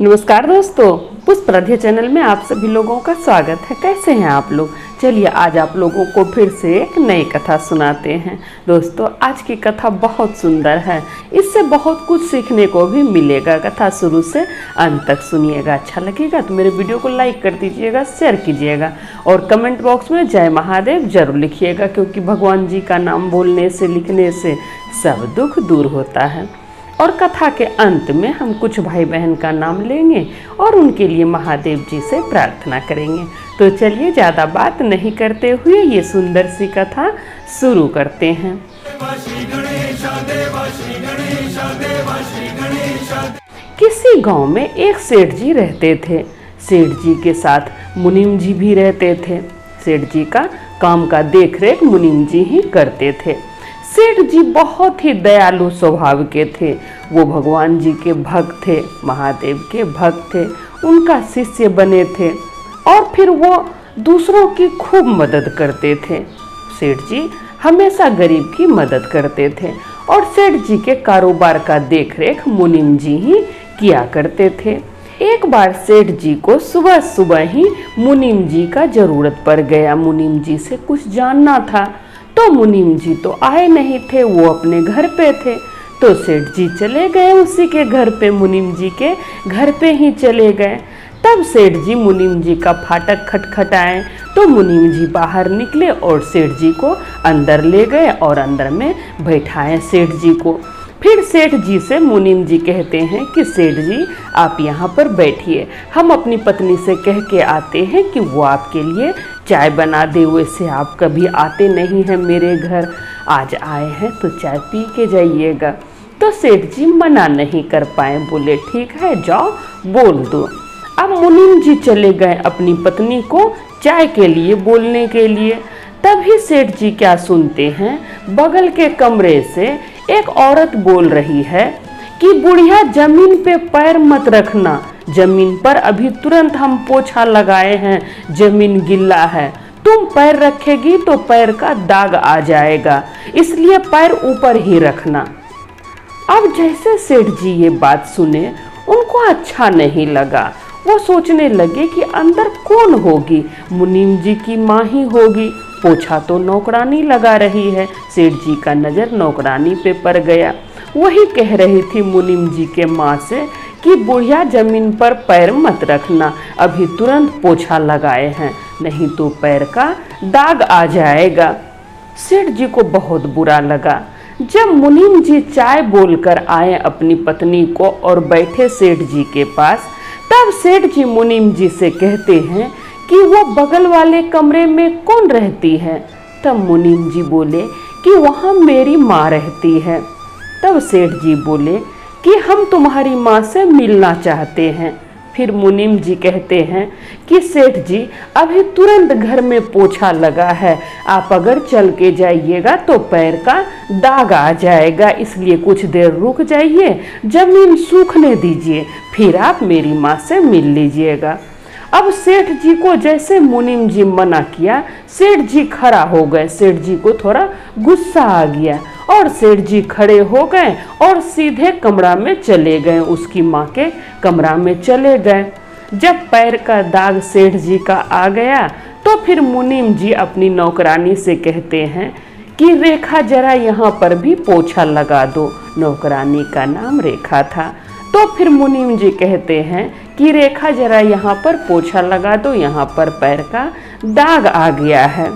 नमस्कार दोस्तों, पुष्प राधे चैनल में आप सभी लोगों का स्वागत है। कैसे हैं आप लोग? चलिए आज आप लोगों को फिर से एक नई कथा सुनाते हैं। दोस्तों आज की कथा बहुत सुंदर है, इससे बहुत कुछ सीखने को भी मिलेगा। कथा शुरू से अंत तक सुनिएगा। अच्छा लगेगा तो मेरे वीडियो को लाइक कर दीजिएगा, शेयर कीजिएगा और कमेंट बॉक्स में जय महादेव जरूर लिखिएगा, क्योंकि भगवान जी का नाम बोलने से लिखने से सब दुख दूर होता है। और कथा के अंत में हम कुछ भाई बहन का नाम लेंगे और उनके लिए महादेव जी से प्रार्थना करेंगे। तो चलिए ज़्यादा बात नहीं करते हुए ये सुंदर सी कथा शुरू करते हैं। किसी गांव में एक सेठ जी रहते थे। सेठ जी के साथ मुनीम जी भी रहते थे। सेठ जी का काम का देखरेख मुनीम जी ही करते थे। सेठ जी बहुत ही दयालु स्वभाव के थे। वो भगवान जी के भक्त थे, महादेव के भक्त थे, उनका शिष्य बने थे और फिर वो दूसरों की खूब मदद करते थे। सेठ जी हमेशा गरीब की मदद करते थे और सेठ जी के कारोबार का देखरेख मुनीम जी ही किया करते थे। एक बार सेठ जी को सुबह सुबह ही मुनीम जी का जरूरत पड़ गया। मुनीम जी से कुछ जानना था तो मुनीम जी तो आए नहीं थे, वो अपने घर पे थे। तो सेठ जी चले गए उसी के घर पे, मुनीम जी के घर पे ही चले गए। तब सेठ जी मुनीम जी का फाटक खटखटाए तो मुनीम जी बाहर निकले और सेठ जी को अंदर ले गए और अंदर में बैठाए सेठ जी को। फिर सेठ जी से मुनीम जी कहते हैं कि सेठ जी आप यहाँ पर बैठिए, हम अपनी पत्नी से कह के आते हैं कि वो आपके लिए चाय बना दे। वैसे आप कभी आते नहीं हैं मेरे घर, आज आए हैं तो चाय पी के जाइएगा। तो सेठ जी मना नहीं कर पाए, बोले ठीक है जाओ बोल दो। अब मुनीम जी चले गए अपनी पत्नी को चाय के लिए बोलने के लिए। तभी सेठ जी क्या सुनते हैं, बगल के कमरे से एक औरत बोल रही है कि बुढ़िया जमीन पे पैर मत रखना, जमीन पर अभी तुरंत हम पोछा लगाए हैं, जमीन गिल्ला है, तुम पैर रखेगी तो पैर का दाग आ जाएगा, इसलिए पैर ऊपर ही रखना। अब जैसे सेठ जी ये बात सुने उनको अच्छा नहीं लगा। वो सोचने लगे कि अंदर कौन होगी, मुनीम जी की माँ ही होगी। पोछा तो नौकरानी लगा रही है। सेठ जी का नज़र नौकरानी पे पड़ गया। वही कह रही थी मुनीम जी के माँ से कि बुढ़िया जमीन पर पैर मत रखना, अभी तुरंत पोछा लगाए हैं, नहीं तो पैर का दाग आ जाएगा। सेठ जी को बहुत बुरा लगा। जब मुनीम जी चाय बोलकर आए अपनी पत्नी को और बैठे सेठ जी के पास, तब सेठ जी मुनीम जी से कहते हैं कि वो बगल वाले कमरे में कौन रहती है। तब मुनीम जी बोले कि वहाँ मेरी माँ रहती है। तब सेठ जी बोले कि हम तुम्हारी माँ से मिलना चाहते हैं। फिर मुनीम जी कहते हैं कि सेठ जी अभी तुरंत घर में पोछा लगा है, आप अगर चल के जाइएगा तो पैर का दाग आ जाएगा, इसलिए कुछ देर रुक जाइए, जमीन सूखने दीजिए, फिर आप मेरी माँ से मिल लीजिएगा। अब सेठ जी को जैसे मुनीम जी मना किया, सेठ जी खड़ा हो गए। सेठ जी को थोड़ा गुस्सा आ गया और सेठ जी खड़े हो गए और सीधे कमरा में चले गए, उसकी माँ के कमरा में चले गए। जब पैर का दाग सेठ जी का आ गया तो फिर मुनीम जी अपनी नौकरानी से कहते हैं कि रेखा जरा यहाँ पर भी पोछा लगा दो। नौकरानी का नाम रेखा था। तो फिर मुनीम जी कहते हैं कि रेखा जरा यहाँ पर पोछा लगा दो, यहाँ पर पैर का दाग आ गया है।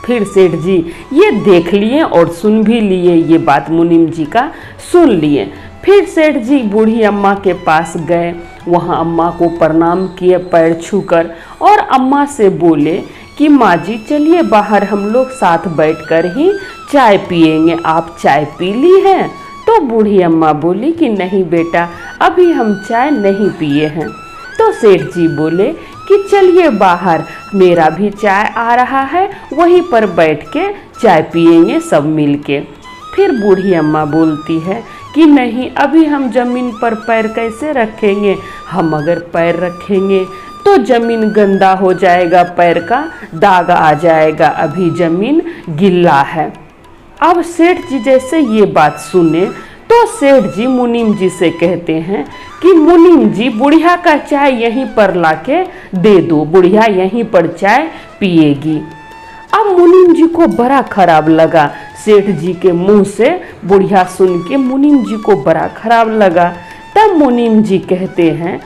फिर सेठ जी ये देख लिए और सुन भी लिए, ये बात मुनीम जी का सुन लिए। फिर सेठ जी बूढ़ी अम्मा के पास गए, वहाँ अम्मा को प्रणाम किए पैर छूकर और अम्मा से बोले कि माँ जी चलिए बाहर हम लोग साथ बैठकर ही चाय पिएंगे, आप चाय पी ली है? तो बूढ़ी अम्मा बोली कि नहीं बेटा, अभी हम चाय नहीं पिए हैं। तो सेठ जी बोले कि चलिए बाहर, मेरा भी चाय आ रहा है, वहीं पर बैठ के चाय पिएंगे सब मिलके। फिर बूढ़ी अम्मा बोलती है कि नहीं, अभी हम जमीन पर पैर कैसे रखेंगे, हम अगर पैर रखेंगे तो जमीन गंदा हो जाएगा, पैर का दाग आ जाएगा, अभी जमीन गिल्ला है। अब सेठ जी जैसे ये बात सुने तो सेठ जी मुनीम जी से कहते हैं कि मुनीम जी बुढ़िया का चाय यहीं पर लाके दे दो, बुढ़िया यहीं पर चाय पिएगी। अब मुनीम जी को बड़ा खराब लगा, सेठ जी के मुंह से बुढ़िया सुन के मुनीम जी को बड़ा खराब लगा। तब मुनीम जी कहते हैं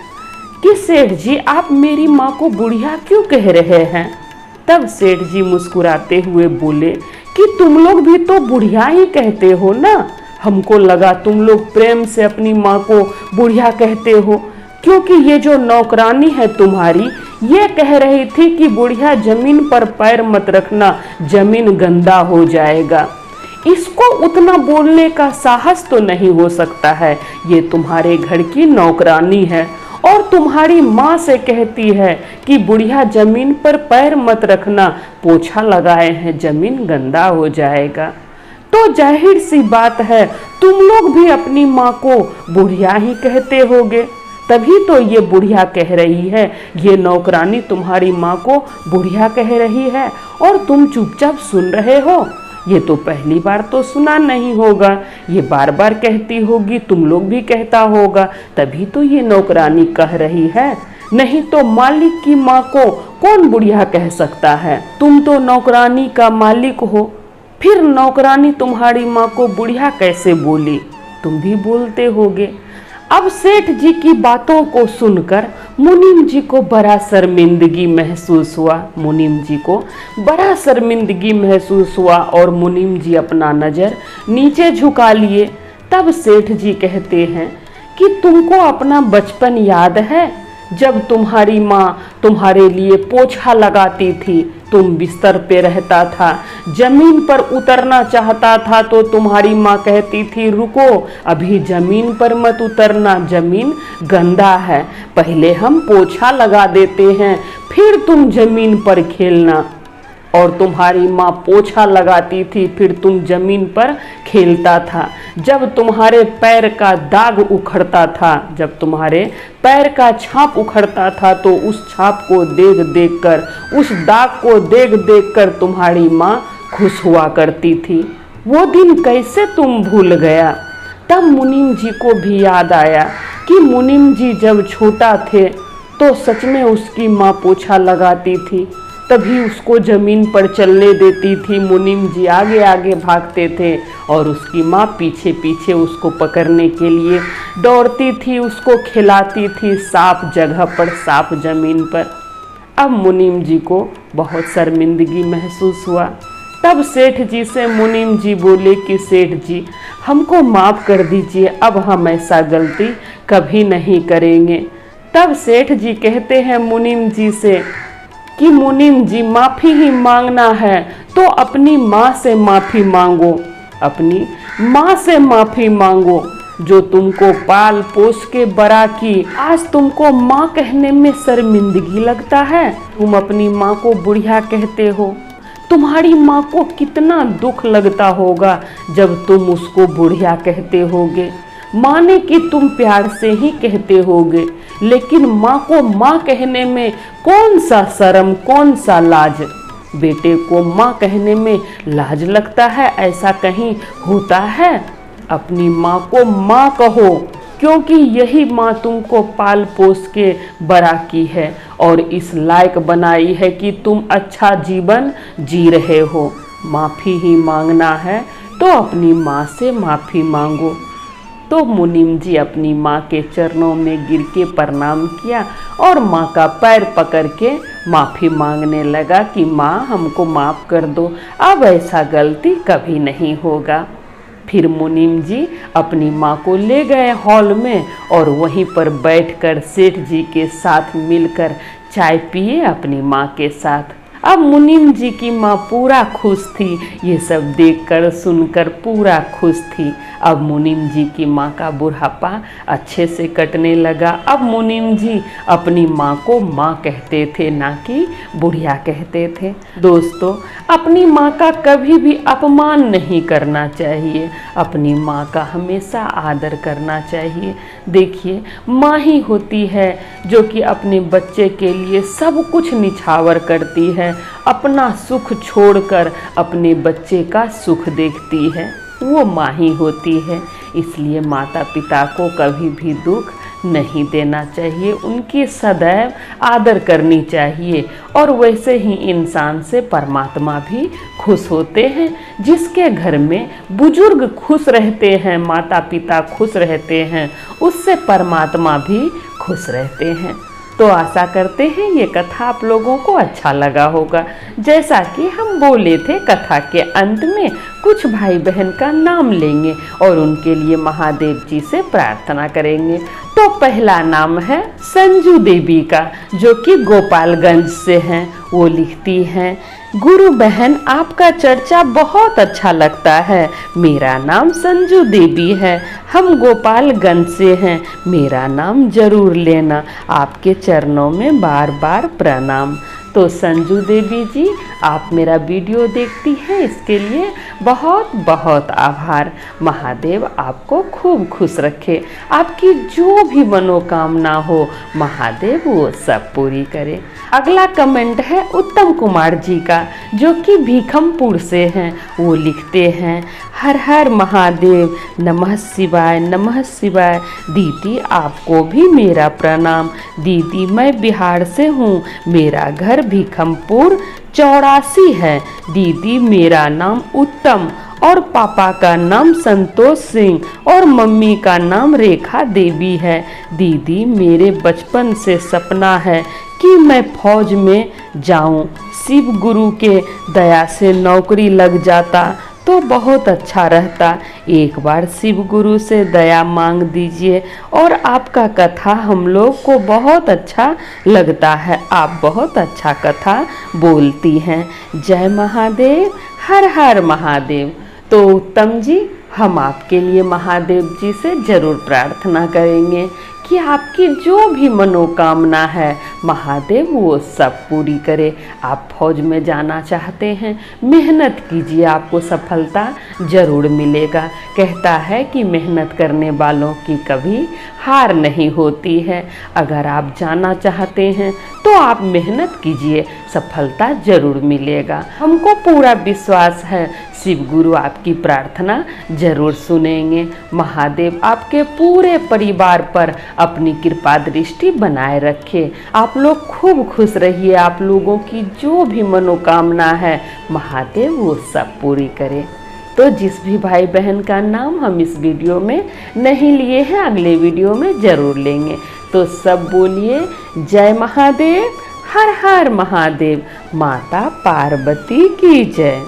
कि सेठ जी आप मेरी माँ को बुढ़िया क्यों कह रहे हैं। तब सेठ जी मुस्कुराते हुए बोले कि तुम लोग भी तो बुढ़िया ही कहते हो ना, हमको लगा तुम लोग प्रेम से अपनी माँ को बुढ़िया कहते हो, क्योंकि ये जो नौकरानी है तुम्हारी ये कह रही थी कि बुढ़िया जमीन पर पैर मत रखना, जमीन गंदा हो जाएगा। इसको उतना बोलने का साहस तो नहीं हो सकता है, ये तुम्हारे घर की नौकरानी है और तुम्हारी माँ से कहती है कि बुढ़िया जमीन पर पैर मत रखना, पोछा लगाए हैं जमीन गंदा हो जाएगा। तो जाहिर सी बात है तुम लोग भी अपनी माँ को बुढ़िया ही कहते होगे, तभी तो ये बुढ़िया कह रही है, ये नौकरानी तुम्हारी माँ को बुढ़िया कह रही है और तुम चुपचाप सुन रहे हो। ये तो पहली बार तो सुना नहीं होगा, ये बार बार कहती होगी, तुम लोग भी कहता होगा, तभी तो ये नौकरानी कह रही है, नहीं तो मालिक की माँ को कौन बुढ़िया कह सकता है। तुम तो नौकरानी का मालिक हो, फिर नौकरानी तुम्हारी माँ को बुढ़िया कैसे बोली, तुम भी बोलते होगे। अब सेठ जी की बातों को सुनकर मुनीम जी को बड़ा शर्मिंदगी महसूस हुआ, मुनीम जी को बड़ा शर्मिंदगी महसूस हुआ और मुनीम जी अपना नज़र नीचे झुका लिए। तब सेठ जी कहते हैं कि तुमको अपना बचपन याद है, जब तुम्हारी माँ तुम्हारे लिए पोछा लगाती थी, तुम बिस्तर पे रहता था, जमीन पर उतरना चाहता था तो तुम्हारी माँ कहती थी रुको, अभी जमीन पर मत उतरना, जमीन गंदा है, पहले हम पोछा लगा देते हैं फिर तुम जमीन पर खेलना। और तुम्हारी माँ पोछा लगाती थी फिर तुम जमीन पर खेलता था। जब तुम्हारे पैर का दाग उखड़ता था, जब तुम्हारे पैर का छाप उखड़ता था तो उस छाप को देख देख कर, उस दाग को देख देख कर तुम्हारी माँ खुश हुआ करती थी। वो दिन कैसे तुम भूल गया। तब मुनीम जी को भी याद आया कि मुनीम जी जब छोटा थे तो सच में उसकी माँ पोछा लगाती थी, तभी उसको जमीन पर चलने देती थी, मुनीम जी आगे आगे भागते थे और उसकी माँ पीछे पीछे उसको पकड़ने के लिए दौड़ती थी, उसको खिलाती थी साफ जगह पर, साफ जमीन पर। अब मुनीम जी को बहुत शर्मिंदगी महसूस हुआ। तब सेठ जी से मुनीम जी बोले कि सेठ जी हमको माफ़ कर दीजिए, अब हम ऐसा गलती कभी नहीं करेंगे। तब सेठ जी कहते हैं मुनीम जी से कि मुनीम जी माफ़ी ही मांगना है तो अपनी माँ से माफ़ी मांगो, अपनी माँ से माफ़ी मांगो जो तुमको पाल पोस के बड़ा की। आज तुमको माँ कहने में शर्मिंदगी लगता है, तुम अपनी माँ को बुढ़िया कहते हो। तुम्हारी माँ को कितना दुख लगता होगा जब तुम उसको बुढ़िया कहते होगे। माने कि तुम प्यार से ही कहते होगे, लेकिन माँ को माँ कहने में कौन सा शर्म, कौन सा लाज। बेटे को माँ कहने में लाज लगता है, ऐसा कहीं होता है। अपनी माँ को माँ कहो, क्योंकि यही माँ तुमको पाल पोस के बड़ा की है और इस लायक बनाई है कि तुम अच्छा जीवन जी रहे हो। माफ़ी ही मांगना है तो अपनी माँ से माफ़ी मांगो। तो मुनीम जी अपनी माँ के चरणों में गिर के प्रणाम किया और माँ का पैर पकड़ के माफ़ी मांगने लगा कि माँ हमको माफ़ कर दो, अब ऐसा गलती कभी नहीं होगा। फिर मुनीम जी अपनी माँ को ले गए हॉल में और वहीं पर बैठकर सेठ जी के साथ मिलकर चाय पिए अपनी माँ के साथ। अब मुनीम जी की माँ पूरा खुश थी, ये सब देखकर सुनकर पूरा खुश थी। अब मुनीम जी की माँ का बुढ़ापा अच्छे से कटने लगा। अब मुनीम जी अपनी माँ को माँ कहते थे, ना कि बुढ़िया कहते थे। दोस्तों, अपनी माँ का कभी भी अपमान नहीं करना चाहिए, अपनी माँ का हमेशा आदर करना चाहिए। देखिए, माँ ही होती है जो कि अपने बच्चे के लिए सब कुछ निछावर करती है, अपना सुख छोड़कर अपने बच्चे का सुख देखती है। वो माँ ही होती है। इसलिए माता पिता को कभी भी दुख नहीं देना चाहिए, उनकी सदैव आदर करनी चाहिए। और वैसे ही इंसान से परमात्मा भी खुश होते हैं। जिसके घर में बुजुर्ग खुश रहते हैं, माता पिता खुश रहते हैं, उससे परमात्मा भी खुश रहते हैं। तो आशा करते हैं ये कथा आप लोगों को अच्छा लगा होगा। जैसा कि हम बोले थे, कथा के अंत में कुछ भाई बहन का नाम लेंगे और उनके लिए महादेव जी से प्रार्थना करेंगे। तो पहला नाम है संजू देवी का, जो कि गोपालगंज से हैं। वो लिखती हैं, गुरु बहन आपका चर्चा बहुत अच्छा लगता है। मेरा नाम संजू देवी है, हम गोपालगंज से हैं। मेरा नाम जरूर लेना, आपके चरणों में बार बार प्रणाम। तो संजू देवी जी, आप मेरा वीडियो देखती हैं, इसके लिए बहुत बहुत आभार। महादेव आपको खूब खुश रखे, आपकी जो भी मनोकामना हो महादेव वो सब पूरी करे। अगला कमेंट है उत्तम कुमार जी का, जो कि भीखमपुर से हैं। वो लिखते हैं, हर हर महादेव, नमः शिवाय नमः शिवाय। दीदी आपको भी मेरा प्रणाम। दीदी मैं बिहार से हूँ, मेरा घर भीखमपुर 84 है। दीदी मेरा नाम उत्तम और पापा का नाम संतोष सिंह और मम्मी का नाम रेखा देवी है। दीदी मेरे बचपन से सपना है कि मैं फौज में जाऊं। शिव गुरु के दया से नौकरी लग जाता तो बहुत अच्छा रहता। एक बार शिव गुरु से दया मांग दीजिए। और आपका कथा हम लोग को बहुत अच्छा लगता है, आप बहुत अच्छा कथा बोलती हैं। जय महादेव, हर हर महादेव। तो उत्तम जी, हम आपके लिए महादेव जी से जरूर प्रार्थना करेंगे कि आपकी जो भी मनोकामना है महादेव वो सब पूरी करे। आप फौज में जाना चाहते हैं, मेहनत कीजिए, आपको सफलता जरूर मिलेगा। कहता है कि मेहनत करने वालों की कभी हार नहीं होती है। अगर आप जाना चाहते हैं तो आप मेहनत कीजिए, सफलता जरूर मिलेगा। हमको पूरा विश्वास है शिव गुरु आपकी प्रार्थना जरूर सुनेंगे। महादेव आपके पूरे परिवार पर अपनी कृपा दृष्टि बनाए रखे। आप लोग खूब खुश रहिए। आप लोगों की जो भी मनोकामना है महादेव वो सब पूरी करे। तो जिस भी भाई बहन का नाम हम इस वीडियो में नहीं लिए हैं, अगले वीडियो में जरूर लेंगे। तो सब बोलिए जय महादेव, हर हर महादेव, माता पार्वती की जय।